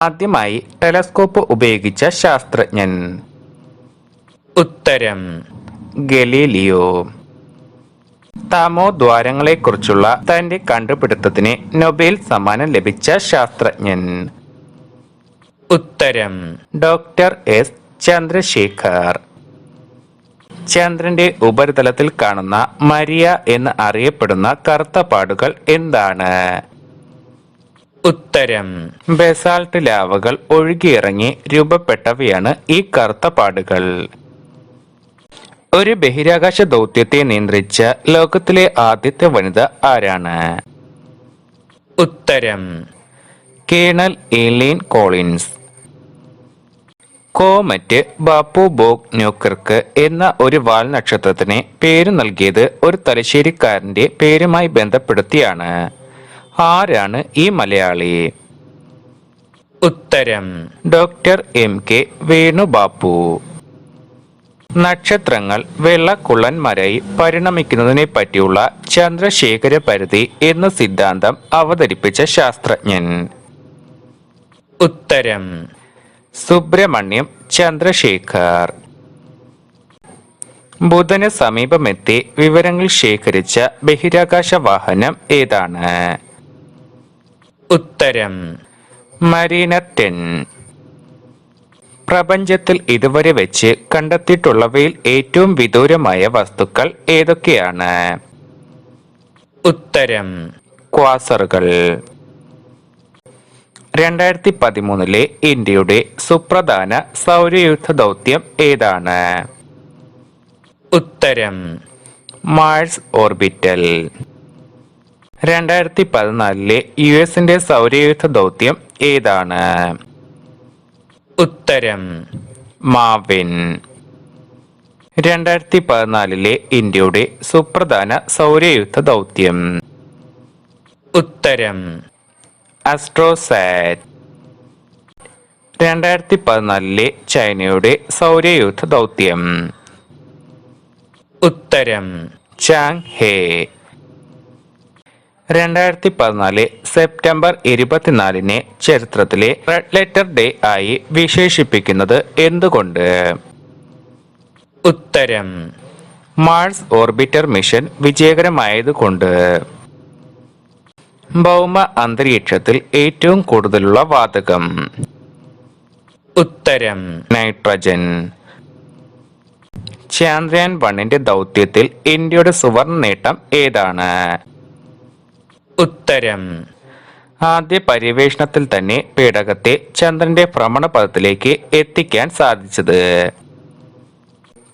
ആദ്യമായി ടെലസ്കോപ്പ് ഉപയോഗിച്ച ശാസ്ത്രജ്ഞൻ? ഉത്തരം ഗലീലിയോ. തമോദ്വാരങ്ങളെക്കുറിച്ചുള്ള തന്റെ കണ്ടുപിടുത്തത്തിന് നൊബേൽ സമ്മാനം ലഭിച്ച ശാസ്ത്രജ്ഞൻ? ഉത്തരം ഡോക്ടർ എസ് ചന്ദ്രശേഖർ. ചന്ദ്രന്റെ ഉപരിതലത്തിൽ കാണുന്ന മരിയ എന്ന് അറിയപ്പെടുന്ന കറുത്ത പാടുകൾ എന്താണ്? ഉത്തരം ബസാൾട്ട് ലാവകൾ ഒഴുകിയിറങ്ങി രൂപപ്പെട്ടവയാണ് ഈ കറുത്ത പാടുകൾ. ഒരു ബഹിരാകാശ ദൗത്യത്തെ നിയന്ത്രിച്ച ലോകത്തിലെ ആദ്യത്തെ വനിത ആരാണ്? ഉത്തരം colonel Eileen Collins. Comet Bappu Bok Newkirk എന്ന ഒരു വാൽ നക്ഷത്രത്തിന് പേര് നൽകിയത് ഒരു തലശ്ശേരിക്കാരന്റെ പേരുമായി ബന്ധപ്പെടുത്തിയാണ്. ആരാണ് ഈ മലയാളി? ഉത്തരം ഡോക്ടർ എം കെ വേണുബാപ്പു. നക്ഷത്രങ്ങൾ വെള്ളക്കുള്ളന്മാരായി പരിണമിക്കുന്നതിനെ പറ്റിയുള്ള ചന്ദ്രശേഖര പരിധി എന്ന സിദ്ധാന്തം അവതരിപ്പിച്ച ശാസ്ത്രജ്ഞൻ? ഉത്തരം സുബ്രഹ്മണ്യം ചന്ദ്രശേഖർ. ബുധന് സമീപമെത്തി വിവരങ്ങൾ ശേഖരിച്ച ബഹിരാകാശ വാഹനം ഏതാണ്? ഉത്തരം മരീനർ 10. പ്രപഞ്ചത്തിൽ ഇതുവരെ വെച്ച് കണ്ടെത്തിയിട്ടുള്ളവയിൽ ഏറ്റവും വിദൂരമായ വസ്തുക്കൾ ഏതൊക്കെയാണ്? ഉത്തരം ക്വാസറുകൾ. 2013 ഇന്ത്യയുടെ സുപ്രധാന സൗരയൂഥ ദൗത്യം ഏതാണ്? ഉത്തരം മാർസ് ഓർബിറ്റൽ. 2014 യുഎസിന്റെ സൗരയൂഥ ദൗത്യം ഏതാണ്? ഉത്തരം മാവിൻ. 2014 ഇന്ത്യയുടെ സുപ്രധാന സൗരയൂഥ ദൗത്യം? ഉത്തരം അസ്ട്രോസാറ്റ്. 2014 ചൈനയുടെ സൗരയൂഥ ദൗത്യം? ഉത്തരം ചാങ്ഹേ. 2014 സെപ്റ്റംബർ 24 ചരിത്രത്തിലെ റെഡ് ലെറ്റർ ഡേ ആയി വിശേഷിപ്പിക്കുന്നത് എന്തുകൊണ്ട്? ഉത്തരം മാർസ് ഓർബിറ്റർ മിഷൻ വിജയകരമായതുകൊണ്ട്. ഭൗമ അന്തരീക്ഷത്തിൽ ഏറ്റവും കൂടുതലുള്ള വാതകം? ഉത്തരം നൈട്രജൻ. ചന്ദ്രയാൻ 1 ദൗത്യത്തിൽ ഇന്ത്യയുടെ സുവർണ നേട്ടം ഏതാണ്? ഉത്തരം ആദ്യ പര്യവേഷണത്തിൽ തന്നെ പേടകത്തെ ചന്ദ്രന്റെ ഭ്രമണപഥത്തിലേക്ക് എത്തിക്കാൻ സാധിച്ചത്.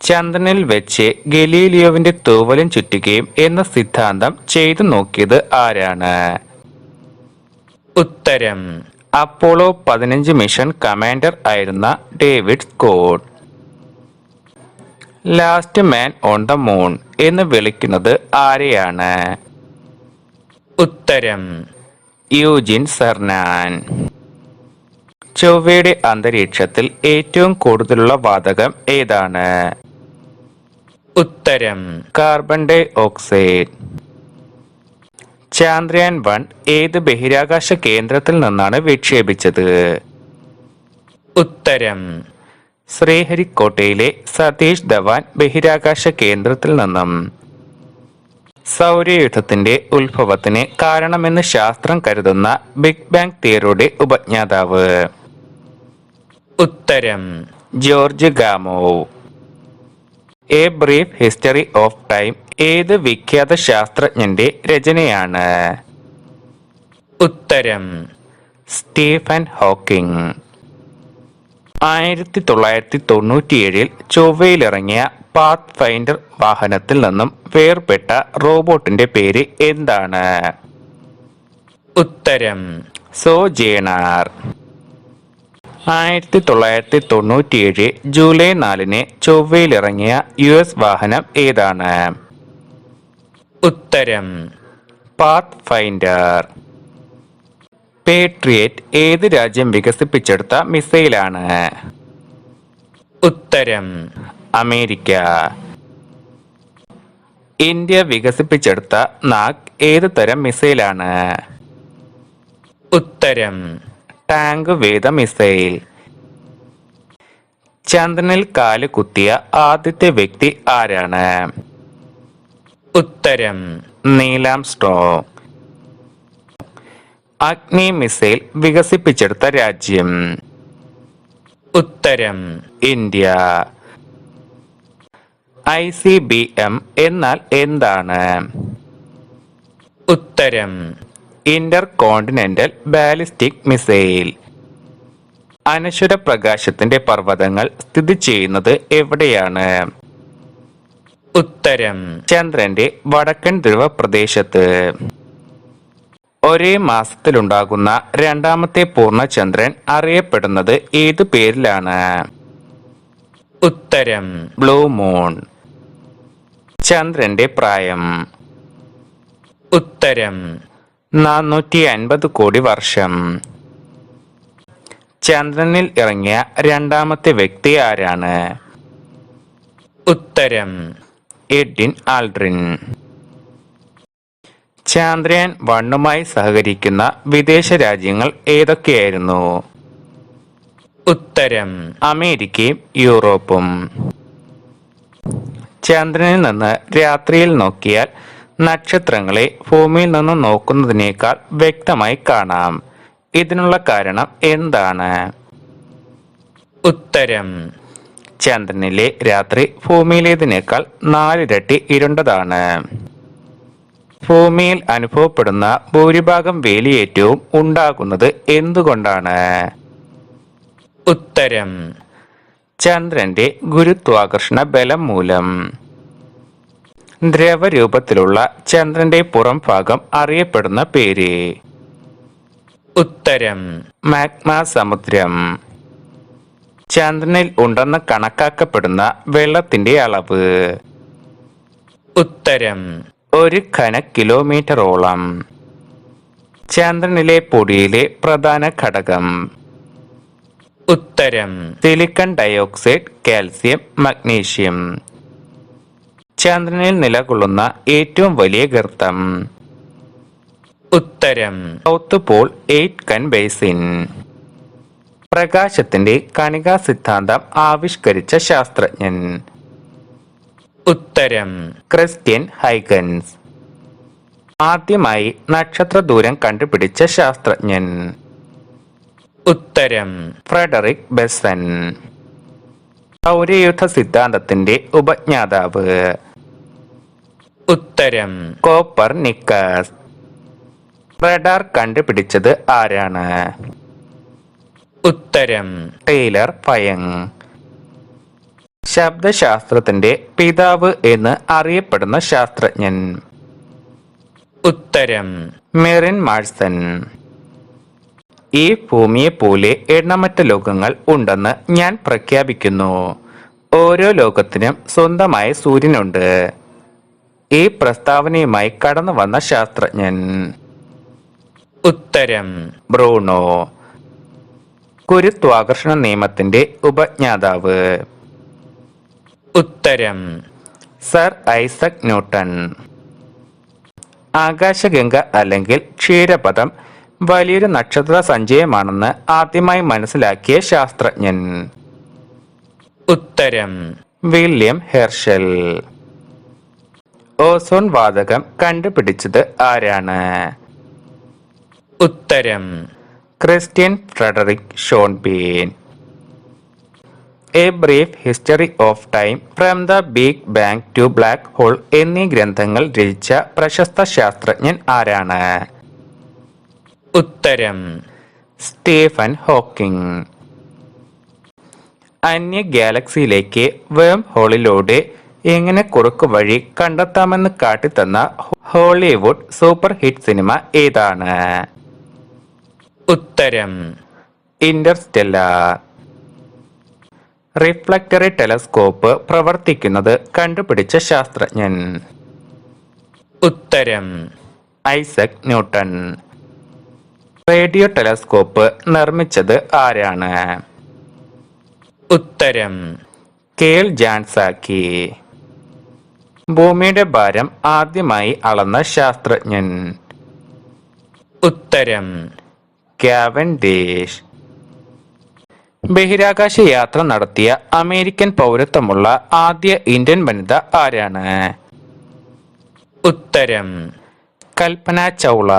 ചന്ദ്രനിൽ വെച്ച് ഗലീലിയോവിന്റെ തൂവലും ചുറ്റുകയും എന്ന സിദ്ധാന്തം ചെയ്തു നോക്കിയത് ആരാണ്? ഉത്തരം അപ്പോളോ 15 മിഷൻ കമാൻഡർ ആയിരുന്ന David Scott. Last man on the moon എന്ന് വിളിക്കുന്നത് ആരെയാണ്? ഉത്തരം യൂജിൻ സെർനാൻ. ചൊവ്വയുടെ അന്തരീക്ഷത്തിൽ ഏറ്റവും കൂടുതലുള്ള വാതകം ഏതാണ്? ഉത്തരം കാർബൺ ഡൈ ഓക്സൈഡ്. ചന്ദ്രയാൻ 1 ഏത് ബഹിരാകാശ കേന്ദ്രത്തിൽ നിന്നാണ് വിക്ഷേപിച്ചത്? ഉത്തരം ശ്രീഹരിക്കോട്ടയിലെ സതീഷ് ധവാൻ ബഹിരാകാശ കേന്ദ്രത്തിൽ നിന്നും. സൗരയൂഥത്തിന്റെ ഉത്ഭവത്തിന് കാരണമെന്ന് ശാസ്ത്രം കരുതുന്ന ബിഗ് ബാങ് തിയറിയുടെ ഉപജ്ഞാതാവ്? ഉത്തരം George Gamow. A brief history of time ഏത് വിഖ്യാത ശാസ്ത്രജ്ഞന്റെ രചനയാണ്? ഉത്തരം സ്റ്റീഫൻ ഹോക്കിംഗ്. 1997 ചൊവ്വയിലിറങ്ങിയ പാത്ത് ഫൈൻഡർ വാഹനത്തിൽ നിന്നും വേർപെട്ട റോബോട്ടിന്റെ പേര് എന്താണ്? ഉത്തരം സോജേണർ. 1997 ജൂലൈ 4 ചൊവ്വയിലിറങ്ങിയ US വാഹനം ഏതാണ്? ഉത്തരം പാത്ത് ഫൈൻഡർ. പേട്രിയറ്റ് ഏത് രാജ്യം വികസിപ്പിച്ചെടുത്ത മിസൈലാണ്? ഉത്തരം അമേരിക്ക. ഇന്ത്യ വികസിപ്പിച്ചെടുത്ത നാഗ് ഏത് തരം മിസൈലാണ്? ഉത്തരം ടാങ്ക് വേദ മിസൈൽ. ചന്ദ്രനിൽ കാല് കുത്തിയ ആദ്യത്തെ വ്യക്തി ആരാണ്? ഉത്തരം നീൽ ആംസ്ട്രോങ്. അഗ്നി മിസൈൽ വികസിപ്പിച്ചെടുത്ത രാജ്യം? ഉത്തരം ഇന്ത്യ. ICBM എന്നാൽ എന്താണ്? ഉത്തരം ഇന്റർ കോണ്ടിനെന്റൽ ബാലിസ്റ്റിക് മിസൈൽ. അനശ്വര പ്രകാശത്തിന്റെ പർവ്വതങ്ങൾ സ്ഥിതി ചെയ്യുന്നത് എവിടെയാണ്? ഉത്തരം ചന്ദ്രന്റെ വടക്കൻ ധ്രുവ പ്രദേശത്ത്. ഒരേ മാസത്തിലുണ്ടാകുന്ന രണ്ടാമത്തെ പൂർണ്ണചന്ദ്രൻ അറിയപ്പെടുന്നത് ഏതു പേരിലാണ്? ഉത്തരം ബ്ലൂ മൂൺ. ചന്ദ്രന്റെ പ്രായം? ഉത്തരം 450 കോടി വർഷം. ചന്ദ്രനിൽ ഇറങ്ങിയ രണ്ടാമത്തെ വ്യക്തി ആരാണ്? ഉത്തരം എഡ്വിൻ ആൽഡ്രിൻ. ചന്ദ്രയാൻ 1 സഹകരിക്കുന്ന വിദേശ രാജ്യങ്ങൾ ഏതൊക്കെയായിരുന്നു? ഉത്തരം അമേരിക്കയും യൂറോപ്പും. ചന്ദ്രനിൽ നിന്ന് രാത്രിയിൽ നോക്കിയാൽ നക്ഷത്രങ്ങളെ ഭൂമിയിൽ നിന്ന് നോക്കുന്നതിനേക്കാൾ വ്യക്തമായി കാണാം. ഇതിനുള്ള കാരണം എന്താണ്? ഉത്തരം ചന്ദ്രനിലെ രാത്രി ഭൂമിയിലേതിനേക്കാൾ 4 ഇരട്ടി ഇരുണ്ടതാണ്. ഭൂമിയിൽ അനുഭവപ്പെടുന്ന ഭൂരിഭാഗം വേലിയേറ്റവും ഉണ്ടാകുന്നത് എന്തുകൊണ്ടാണ്? ഉത്തരം ചന്ദ്രന്റെ ഗുരുത്വാകർഷണ ബലം മൂലം. ദ്രവരൂപത്തിലുള്ള ചന്ദ്രന്റെ പുറം ഭാഗം അറിയപ്പെടുന്ന പേര്? ഉത്തരം മാഗ്മ സമുദ്രം. ചന്ദ്രനിൽ ഉണ്ടെന്ന് കണക്കാക്കപ്പെടുന്ന വെള്ളത്തിന്റെ അളവ്? ഉത്തരം 1 ഘന-കിലോമീറ്ററോളം. ചന്ദ്രനിലെ പൊടിയിലെ പ്രധാന ഘടകം? ഉത്തരം സിലിക്കൺ ഡയോക്സൈഡ്, കാൽസ്യം, മഗ്നീഷ്യം. ചന്ദ്രനിൽ നിലകൊള്ളുന്ന ഏറ്റവും വലിയ ഗർത്തം? ഉത്തരം സൗത്ത് പോൾ 8 കൻ ബേസിൻ. പ്രകാശത്തിന്റെ കണികാ സിദ്ധാന്തം ആവിഷ്കരിച്ച ശാസ്ത്രജ്ഞൻ? ഉത്തരം ക്രിസ്റ്റ്യൻ ഹൈഗൻസ്. ആദ്യമായി നക്ഷത്ര ദൂരം കണ്ടുപിടിച്ച ശാസ്ത്രജ്ഞൻ? ഉത്തരം ഫ്രെഡറിക് ബെസൻ. സൗരയൂഥ സിദ്ധാന്തത്തിന്റെ ഉപജ്ഞാതാവ്? ഉത്തരം കോപ്പർനിക്കസ്. റഡാർ കണ്ടുപിടിച്ചത് ആരാണ്? ഉത്തരം ടൈലർ ഫയങ്. ശബ്ദശാസ്ത്രത്തിന്റെ പിതാവ് എന്ന് അറിയപ്പെടുന്ന ശാസ്ത്രജ്ഞൻ? ഉത്തരം മെറിൻ മാഴ്സൺ. ഈ ഭൂമിയെ പോലെ എണ്ണമറ്റ ലോകങ്ങൾ ഉണ്ടെന്ന് ഞാൻ പ്രഖ്യാപിക്കുന്നു. ഓരോ ലോകത്തിനും സ്വന്തമായ സൂര്യനുണ്ട്. ഈ പ്രസ്താവനയുമായി കടന്നു വന്ന ശാസ്ത്രജ്ഞൻ? ഉത്തരം ബ്രൂണോ. ഗുരുത്വാകർഷണ നിയമത്തിന്റെ ഉപജ്ഞാതാവ്? ഉത്തരം സർ ഐസക് ന്യൂട്ടൺ. ആകാശഗംഗ അല്ലെങ്കിൽ ക്ഷീരപഥം വലിയൊരു നക്ഷത്ര സഞ്ചയമാണെന്ന് ആദ്യമായി മനസ്സിലാക്കിയ ശാസ്ത്രജ്ഞൻ? ഉത്തരം വില്യം ഹെർഷൽ. ഓസോൺ വാതകം കണ്ടുപിടിച്ചത് ആരാണ്? ഉത്തരം Christian Friedrich Schonbein. A brief history of time, from the big bang to black hole എന്നീ ഗ്രന്ഥങ്ങൾ രചിച്ച പ്രശസ്ത ശാസ്ത്രജ്ഞൻ ആരാണ്? ഉത്തരം സ്റ്റീഫൻ ഹോക്കിംഗ്. അന്യ ഗാലക്സിയിലേക്ക് വേം ഹോളിലൂടെ എങ്ങനെ കുറുക്കു വഴി കണ്ടെത്താമെന്ന് കാട്ടിത്തന്ന ഹോളിവുഡ് സൂപ്പർ ഹിറ്റ് സിനിമ ഏതാണ്? ഉത്തരം ഇന്റർസ്റ്റെല്ലാർ. റിഫ്ലക്ടറി ടെലസ്കോപ്പ് പ്രവർത്തിക്കുന്നത് കണ്ടുപിടിച്ച ശാസ്ത്രജ്ഞൻ? ഉത്തരം ഐസക് ന്യൂട്ടൺ. റേഡിയോ ടെലസ്കോപ്പ് നിർമ്മിച്ചത് ആരാണ്? ഉത്തരം കേൾ ജാൻസാക്കി. ഭൂമിയുടെ ഭാരം ആദ്യമായി അളന്ന ശാസ്ത്രജ്ഞൻ? ഉത്തരം കാവൻഡിഷ്. ബഹിരാകാശ യാത്ര നടത്തിയ അമേരിക്കൻ പൗരത്വമുള്ള ആദ്യ ഇന്ത്യൻ വനിത ആരാണ്? ഉത്തരം കൽപ്പന ചൗള.